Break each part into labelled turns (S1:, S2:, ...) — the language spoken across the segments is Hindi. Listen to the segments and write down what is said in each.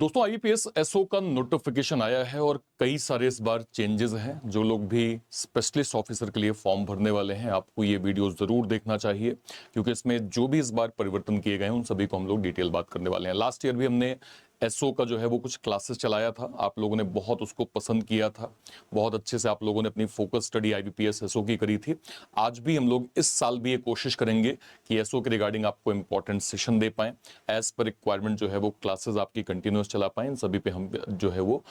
S1: दोस्तों आईपीएस एसओ का नोटिफिकेशन आया है और कई सारे इस बार चेंजेस हैं। जो लोग भी स्पेशलिस्ट ऑफिसर के लिए फॉर्म भरने वाले हैं, आपको ये वीडियो जरूर देखना चाहिए, क्योंकि इसमें जो भी इस बार परिवर्तन किए गए हैं उन सभी को हम लोग डिटेल बात करने वाले हैं। लास्ट ईयर भी हमने एसओ का जो है वो कुछ क्लासेस चलाया था, आप लोगों ने बहुत उसको पसंद किया था, बहुत अच्छे से आप लोगों ने अपनी फोकस स्टडी आईबीपीएस एसओ की करी थी। आज भी हम लोग इस साल भी ये कोशिश करेंगे कि एसओ के रिगार्डिंग आपको इंपॉर्टेंट सेशन दे पाएं, एज पर रिक्वायरमेंट जो है वो क्लासेस आपकी कंटिन्यूस चला पाएं। इन सभी पे हम जो है वो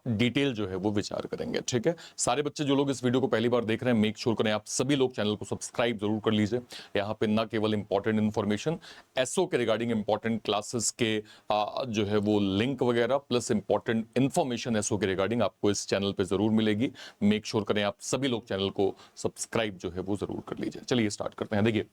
S1: डिटेल जो है वो विचार करेंगे। ठीक है, सारे बच्चे जो लोग इस वीडियो को पहली बार देख रहे हैं, मेक श्योर करें आप सभी लोग चैनल को सब्सक्राइब जरूर कर लीजिए। यहाँ पे ना केवल इंपॉर्टेंट इन्फॉर्मेशन एसओ के रिगार्डिंग इंपॉर्टेंट क्लासेस के जो है वो लिंक वगैरह प्लस इंपॉर्टेंट इन्फॉर्मेशन एसओ के रिगार्डिंग आपको इस चैनल पे जरूर मिलेगी। मेक श्योर करें आप सभी लोग चैनल को सब्सक्राइब जो है वो जरूर कर लीजिए। चलिए स्टार्ट करते हैं। देखिए,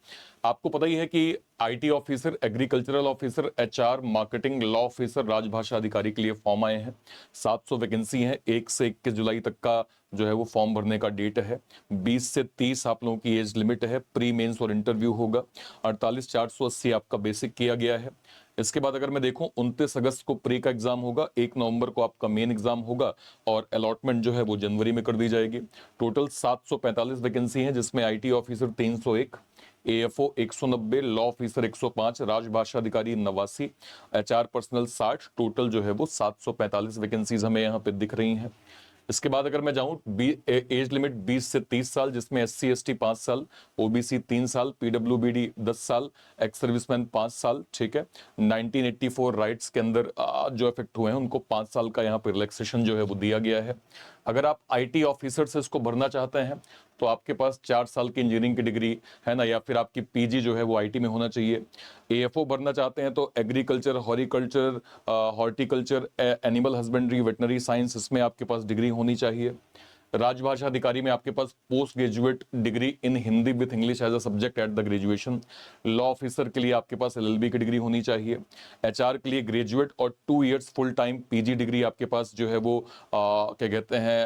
S1: आपको पता ही है कि IT officer, agricultural officer, HR, marketing, law officer, राजभाषा अधिकारी के लिए फॉर्म आए हैं। 700 वैकेंसी है। 1 से 21 जुलाई तक का जो है वो फॉर्म भरने का डेट है। 20 से 30 आप लोगों की एज लिमिट है। प्री मेंस और इंटरव्यू होगा। 48,480 आपका बेसिक किया गया है। इसके बाद अगर मैं देखूं, 29 अगस्त को प्री का एग्जाम होगा, 1 नवंबर को आपका मेन एग्जाम होगा और अलॉटमेंट जो है वो जनवरी में कर दी जाएगी। टोटल 745 वैकेंसी है, जिसमें IT officer 301, AFO 190, law officer 105, राजभाषा अधिकारी 89, एचआर पर्सनल 60। टोटल जो है वो 745 वैकेंसीज हमें यहाँ पे दिख रही हैं। इसके बाद अगर मैं जाऊं, एज लिमिट 20 से 30 साल, जिसमें एससी एसटी 5 साल, ओबीसी 3 साल, पीडब्ल्यूबीडी 10 साल, एक्स सर्विसमैन 5 साल। ठीक है, 1984 राइट्स के अंदर जो इफेक्ट हुए हैं उनको 5 साल का यहाँ पर रिलैक्सेशन जो है वो दिया गया है। अगर आप आईटी ऑफिसर से इसको भरना चाहते हैं तो आपके पास 4 साल की इंजीनियरिंग की डिग्री है ना, या फिर आपकी पीजी जो है वो आईटी में होना चाहिए। एएफओ भरना चाहते हैं तो agriculture, horticulture, horticulture, animal husbandry, veterinary science, इसमें आपके पास डिग्री होनी चाहिए। राजभाषा अधिकारी में आपके पास post graduate degree in Hindi with English as a subject at the graduation. Law officer के लिए आपके पास एलएलबी की डिग्री होनी चाहिए। एचआर के लिए ग्रेजुएट और 2 years full time PG degree आपके पास जो है वो क्या कहते हैं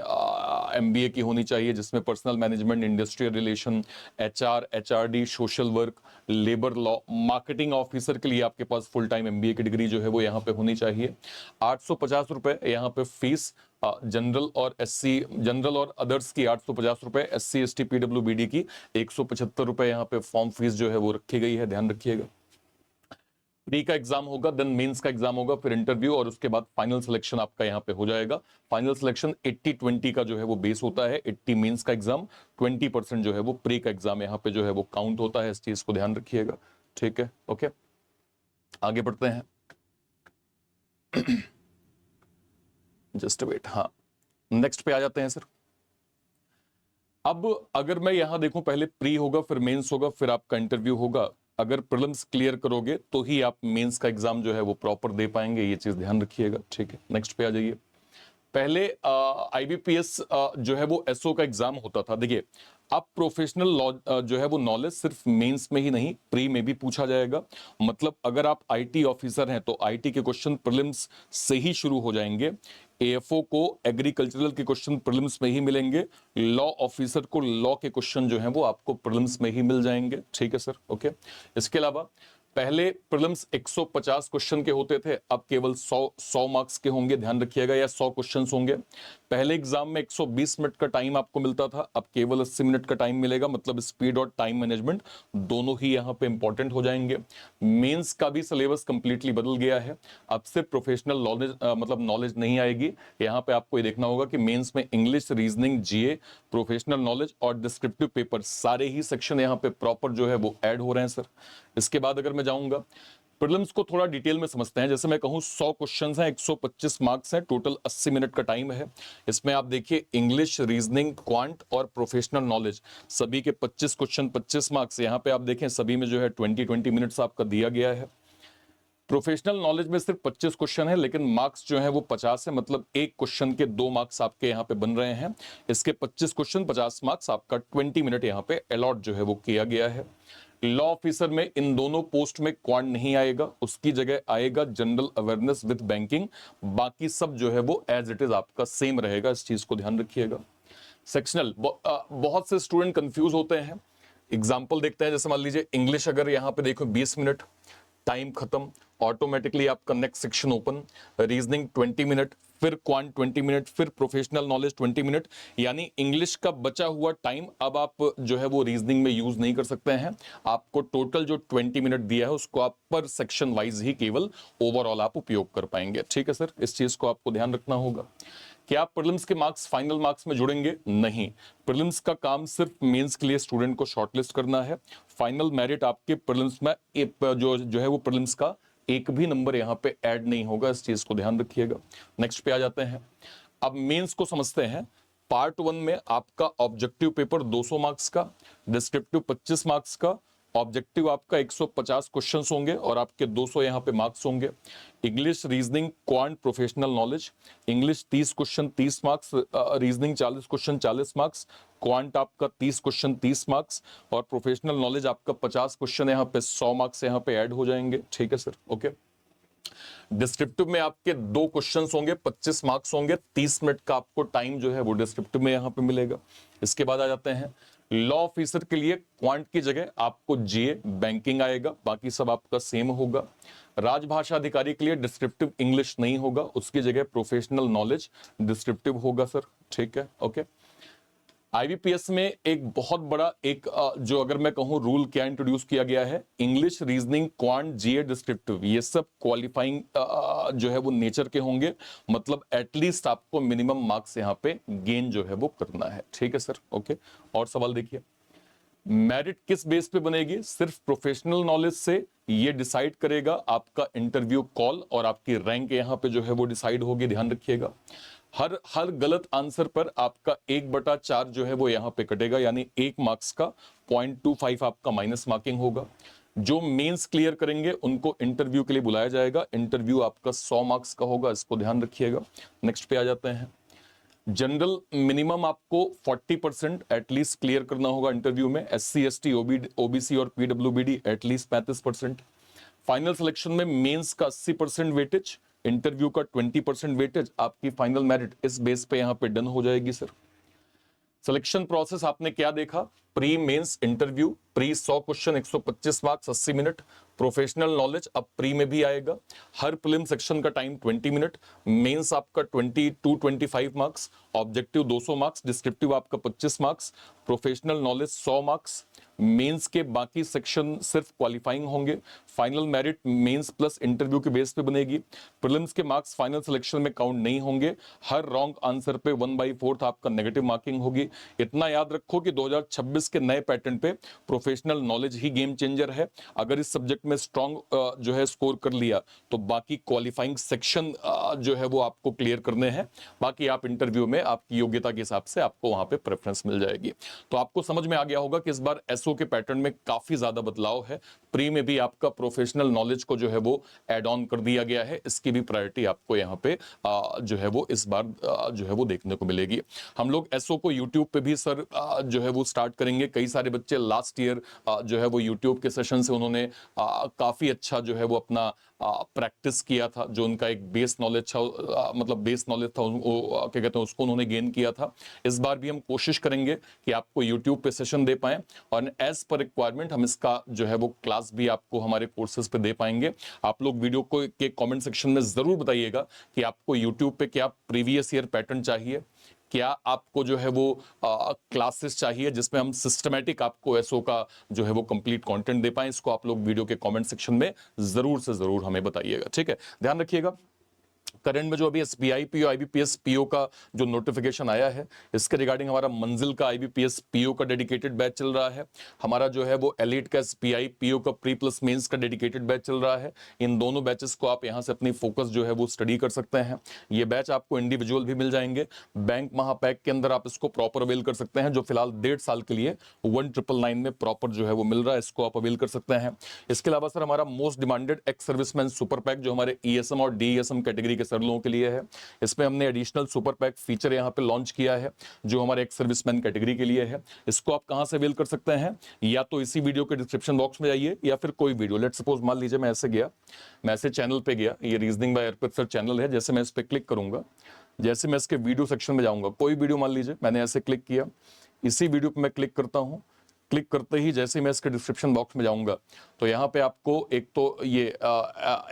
S1: एमबीए की होनी चाहिए, जिसमें personal management, industrial relation, HR, HRD, social work, labour law. Marketing officer के लिए आपके पास फुल टाइम एमबीए की डिग्री जो है वो यहाँ पे होनी चाहिए। 850 रुपए यहाँ पे फीस। जनरल और एससी, जनरल और अदर्स की 850 रुपए, एससी एसटी पीडब्ल्यूबीडी की 175 रुपए यहाँ पे फॉर्म फीस जो है वो रखी गई है, ध्यान रखिएगा। प्री का एग्जाम होगा, देन मेंस का एग्जाम होगा, फिर इंटरव्यू और उसके बाद फाइनल सिलेक्शन आपका यहाँ पे हो जाएगा। फाइनल सिलेक्शन 80-20 का जो है वो बेस होता है। 80 मेंस का एग्जाम, 20% जो है वो प्री का एग्जाम यहाँ पे जो है वो काउंट होता है। इस चीज को ध्यान रखिएगा। ठीक है, ओके, आगे बढ़ते हैं। जस्ट वेट, हाँ, नेक्स्ट पे आ जाते हैं सर। अब अगर मैं यहां देखूं, पहले प्री होगा, फिर मेंस होगा, फिर आपका इंटरव्यू होगा। अगर प्रीलिम्स क्लियर करोगे तो ही आप मेंस का एग्जाम जो है वो प्रॉपर दे पाएंगे, ये चीज ध्यान रखिएगा। ठीक है, नेक्स्ट पे आ जाइए। पहले आईबीपीएस जो है वो एसओ का एग्जाम होता था। देखिए, अब प्रोफेशनल जो है वो नॉलेज सिर्फ मेंस में ही नहीं, प्री में भी पूछा जाएगा। मतलब अगर आप आईटी ऑफिसर हैं तो आईटी के क्वेश्चन प्रीलिम्स से ही शुरू हो जाएंगे। एएफओ को एग्रीकल्चरल के क्वेश्चन प्रीलिम्स में ही मिलेंगे। लॉ ऑफिसर को लॉ के क्वेश्चन जो हैं वो आपको प्रीलिम्स में ही मिल जाएंगे। ठीक है सर, ओके। इसके अलावा पहले प्रीलिम्स 150 क्वेश्चन के होते थे, अब केवल 100 मार्क्स के होंगे, ध्यान रखिएगा, या 100 क्वेश्चंस होंगे। पहले एग्जाम में 120 मिनट का टाइम आपको मिलता था, अब केवल 80 मिनट का टाइम मिलेगा। मतलब स्पीड और टाइम मैनेजमेंट दोनों ही यहाँ पे इंपॉर्टेंट हो जाएंगे। मेंस का भी सिलेबस कंप्लीटली बदल गया है। अब से प्रोफेशनल नॉलेज मतलब नॉलेज नहीं आएगी। यहाँ पे आपको ये देखना होगा कि मेंस में इंग्लिश, रीजनिंग, जीए, प्रोफेशनल नॉलेज और डिस्क्रिप्टिव पेपर, सारे ही सेक्शन यहाँ पे प्रॉपर जो है वो ऐड हो रहे हैं सर। इसके बाद अगर मैं जाऊंगा, प्रीलिम्स को थोड़ा डिटेल में समझते हैं। जैसे मैं कहूं 100 क्वेश्चंस हैं, 125 मार्क्स हैं, टोटल 80 मिनट का टाइम है। इसमें आप देखिए इंग्लिश, रीजनिंग, क्वांट और प्रोफेशनल नॉलेज, सभी के 25 क्वेश्चन, 25 मार्क्स। यहाँ पे आप देखें सभी में जो है 20 मिनट्स आपका दिया गया है। प्रोफेशनल नॉलेज में सिर्फ 25 क्वेश्चन है, लेकिन मार्क्स जो है वो 50 है। मतलब एक क्वेश्चन के 2 मार्क्स आपके यहाँ पे बन रहे हैं। इसके 25 क्वेश्चन, 50 मार्क्स, आपका 20 मिनट यहाँ पे अलॉट जो है वो किया गया है। लॉ ऑफिसर में इन दोनों पोस्ट में क्वांट नहीं आएगा, उसकी जगह आएगा जनरल अवेयरनेस विद बैंकिंग। बाकी सब जो है वो एज इट इज आपका सेम रहेगा, इस चीज को ध्यान रखिएगा। सेक्शनल, बहुत से स्टूडेंट कंफ्यूज होते हैं। एग्जाम्पल देखते हैं, जैसे मान लीजिए इंग्लिश, अगर यहाँ पे देखो 20 मिनट, टाइम खत्म। ऑटोमेटिकली आपका next section open, reasoning 20 minute, फिर क्वांट 20 मिनट, फिर प्रोफेशनल नॉलेज 20 मिनट। यानी इंग्लिश का बचा हुआ टाइम अब आप जो है वो रीजनिंग में यूज नहीं कर सकते हैं। आपको टोटल जो 20 मिनट दिया है उसको आप पर सेक्शन वाइज ही केवल ओवरऑल आप उपयोग कर पाएंगे। ठीक है सर, इस चीज को आपको ध्यान रखना होगा। क्या प्रीलिम्स के मार्क्स फाइनल मार्क्स में जुड़ेंगे? नहीं, प्रीलिम्स का काम सिर्फ मेंस के लिए स्टूडेंट को शॉर्टलिस्ट करना है। फाइनल मेरिट आपके प्रीलिम्स में जो है वो प्रीलिम्स का एक भी नंबर यहां पे ऐड नहीं होगा, इस चीज को ध्यान रखिएगा। नेक्स्ट पे आ जाते हैं, अब मेंस को समझते हैं। पार्ट 1 में आपका ऑब्जेक्टिव पेपर 200 मार्क्स का, डिस्क्रिप्टिव 25 मार्क्स का, ऑब्जेक्टिव आपका 150 क्वेश्चंस होंगे और आपके 200 यहां पे मार्क्स होंगे। English, reasoning, quant, professional knowledge. English 30 question 30 marks, reasoning 40 question 40 marks, quant आपका 30 क्वेश्चन 30 मार्क्स और प्रोफेशनल नॉलेज आपका 50 क्वेश्चन यहाँ पे 100 मार्क्स यहाँ पे ऐड हो जाएंगे। ठीक है सर, ओके। डिस्क्रिप्टिव में आपके 2 क्वेश्चंस होंगे, 25 मार्क्स होंगे, 30 मिनट का आपको टाइम जो है वो डिस्क्रिप्टिव में यहाँ पे मिलेगा। इसके बाद आ जाते हैं लॉ ऑफिसर के लिए क्वांट की जगह आपको जीए बैंकिंग आएगा, बाकी सब आपका सेम होगा। राजभाषा अधिकारी के लिए डिस्क्रिप्टिव इंग्लिश नहीं होगा, उसकी जगह प्रोफेशनल नॉलेज डिस्क्रिप्टिव होगा सर। ठीक है, ओके। आईबीपीएस में एक बहुत बड़ा एक जो अगर मैं कहूं रूल क्या इंट्रोड्यूस किया गया है, इंग्लिश, रीजनिंग, क्वांट, जीए, डिस्क्रिप्टिव, ये सब क्वालिफाइंग जो है वो नेचर के होंगे, मतलब एटलीस्ट आपको मिनिमम मार्क्स यहाँ पे गेन जो है वो करना है। ठीक है सर, ओके। और सवाल देखिए, मेरिट किस बेस पे बनेगी? सिर्फ प्रोफेशनल नॉलेज से ये डिसाइड करेगा आपका इंटरव्यू कॉल और आपकी रैंक यहाँ पे जो है वो डिसाइड होगी, ध्यान रखिएगा। हर गलत आंसर पर आपका 1/4 जो है वो यहाँ पे कटेगा, यानी 1 मार्क्स का 0.25 आपका माइनस मार्किंग होगा। जो मेंस क्लियर करेंगे उनको इंटरव्यू के लिए बुलाया जाएगा, इंटरव्यू आपका 100 मार्क्स का होगा, इसको ध्यान रखिएगा। नेक्स्ट पे आ जाते हैं, जनरल मिनिमम आपको 40% एटलीस्ट क्लियर करना होगा इंटरव्यू में, एससी एसटी ओबीसी और पीडब्ल्यूबीडी एटलीस्ट 35%। फाइनल सिलेक्शन में मेंस का 80% वेटेज, इंटरव्यू का 20% वेटेज, आपकी फाइनल मेरिट इस बेस पे यहां पे डन हो जाएगी सर। सिलेक्शन प्रोसेस आपने क्या देखा? Pre mains interview, pre 100 question 125 marks 80 minute, professional knowledge अब प्री में भी आएगा। हर प्रीलिम सेक्शन का टाइम 20 मिनट, मेंस आपका 20 to 25 marks, objective 200 marks, descriptive आपका 25 marks, professional knowledge 100 marks. Mains के बाकी सेक्शन सिर्फ क्वालिफाइंग होंगे। Final merit mains plus interview के बेस पे बनेगी। प्रीलिम्स के मार्क्स फाइनल सिलेक्शन में काउंट नहीं होंगे। हर रॉन्ग आंसर पे 1/4 आपका नेगेटिव मार्किंग होगी। इतना याद रखो कि 2026 के नए पैटर्न पे प्रोफेशनल नॉलेज ही गेम चेंजर है। अगर इस सब्जेक्ट में स्ट्रॉन्ग जो है स्कोर कर लिया तो बाकी क्वालिफाइंग सेक्शन जो है वो आपको क्लियर करने हैं, बाकी आप इंटरव्यू में आपकी योग्यता के हिसाब से आपको वहां पे प्रेफरेंस मिल जाएगी। तो आपको समझ में आ गया होगा कि इस बार एसओ के पैटर्न में काफी ज्यादा बदलाव है। प्री में भी आपका प्रोफेशनल नॉलेज को जो है वो ऐड ऑन कर दिया गया है, इसकी भी प्रायोरिटी आपको यहाँ पे जो है वो इस बार जो है वो देखने को मिलेगी। हम लोग एसओ को यूट्यूब पे भी सर जो है वो स्टार्ट करेंगे। कई सारे बच्चे लास्ट ईयर जो है वो यूट्यूब के सेशन से उन्होंने काफी अच्छा जो है वो अपना प्रैक्टिस किया था, जो उनका एक बेस नॉलेज था, मतलब बेस नॉलेज था क्या कहते हैं उसको उन्होंने गेन किया था। इस बार भी हम कोशिश करेंगे कि आपको यूट्यूब पे सेशन दे पाएं और एज पर रिक्वायरमेंट हम इसका जो है वो क्लास भी आपको हमारे कोर्सेज पे दे पाएंगे। आप लोग वीडियो को के कमेंट सेक्शन में जरूर बताइएगा कि आपको यूट्यूब पे क्या प्रीवियस ईयर पैटर्न चाहिए, क्या आपको जो है वो क्लासेस चाहिए जिसमें हम सिस्टमैटिक आपको एसओ का जो है वो कंप्लीट कंटेंट दे पाएं। इसको आप लोग वीडियो के कमेंट सेक्शन में जरूर से जरूर हमें बताइएगा। ठीक है, ध्यान रखिएगा। करंट में जो अभी एसबीआई पीओ आईबीपीएस पीओ का जो नोटिफिकेशन आया है, इसके रिगार्डिंग हमारा मंजिल का आईबीपीएस पीओ का डेडिकेटेड बैच चल रहा है। हमारा जो है वो एलीट का एसबीआई पीओ का प्री प्लस मेंस का डेडिकेटेड बैच चल रहा है। इन दोनों बैचेस को आप यहां से अपनी फोकस जो है वो स्टडी कर सकते हैं। ये बैच आपको इंडिविजुअल भी मिल जाएंगे, बैंक महापैक के अंदर आप इसको प्रॉपर अवेल कर सकते हैं, जो फिलहाल 1.5 साल के लिए 1999 में प्रॉपर जो है वो मिल रहा है, इसको आप अवेल कर सकते हैं। इसके अलावा सर हमारा most demanded ex serviceman super pack जो हमारे ईएसएम और डीईएसएम कैटेगरी के सर लोगों के लिए है, इसमें हमने एडिशनल सुपर पैक फीचर यहां पे लॉन्च किया है जो हमारे एक्स सर्विसमैन कैटेगरी के लिए है। इसको आप कहां से अवेल कर सकते हैं? या तो इसी वीडियो के डिस्क्रिप्शन बॉक्स में जाइए या फिर कोई वीडियो, लेट सपोज मान लीजिए मैं ऐसे चैनल पे गया, ये रीजनिंग बाय अर्पित सर चैनल है, जैसे मैं इस पे क्लिक करूंगा, जैसे मैं इसके वीडियो सेक्शन में जाऊंगा, कोई वीडियो मान लीजिए मैंने ऐसे क्लिक किया, इसी वीडियो पे मैं क्लिक करता हूं, क्लिक करते ही जैसे ही मैं इसके डिस्क्रिप्शन बॉक्स में जाऊंगा तो यहाँ पे आपको एक तो ये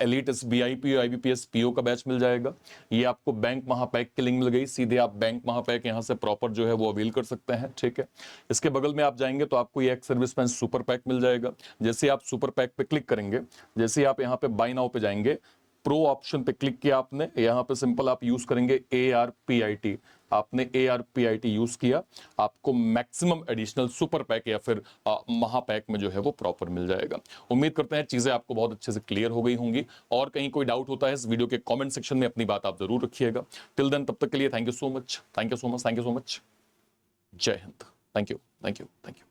S1: एलीट VIP और IBPS PO का बैच मिल जाएगा। ये आपको बैंक महापैक की लिंक मिल गई, सीधे आप बैंक महापैक यहाँ से प्रॉपर जो है वो अवेल कर सकते हैं, ठीक है। इसके बगल में आप जाएंगे तो आपको ये एक्स सर्विसमैन सुपर पैक मिल जाएगा। जैसे आप सुपर पैक पे क्लिक करेंगे, जैसे आप यहाँ पे बाय नाउ पे जाएंगे, प्रो ऑप्शन पे क्लिक किया आपने, यहाँ पे सिंपल आप यूज करेंगे ARPIT। आपने ARPIT यूज किया, आपको मैक्सिमम एडिशनल सुपर पैक या फिर महापैक में जो है वो प्रॉपर मिल जाएगा। उम्मीद करते हैं चीजें आपको बहुत अच्छे से क्लियर हो गई होंगी, और कहीं कोई डाउट होता है इस वीडियो के कमेंट सेक्शन में अपनी बात आप जरूर रखिएगा। टिल देन, तब तक के लिए thank you so much, thank you so much, thank you so much. जय हिंद। Thank you, thank you, thank you.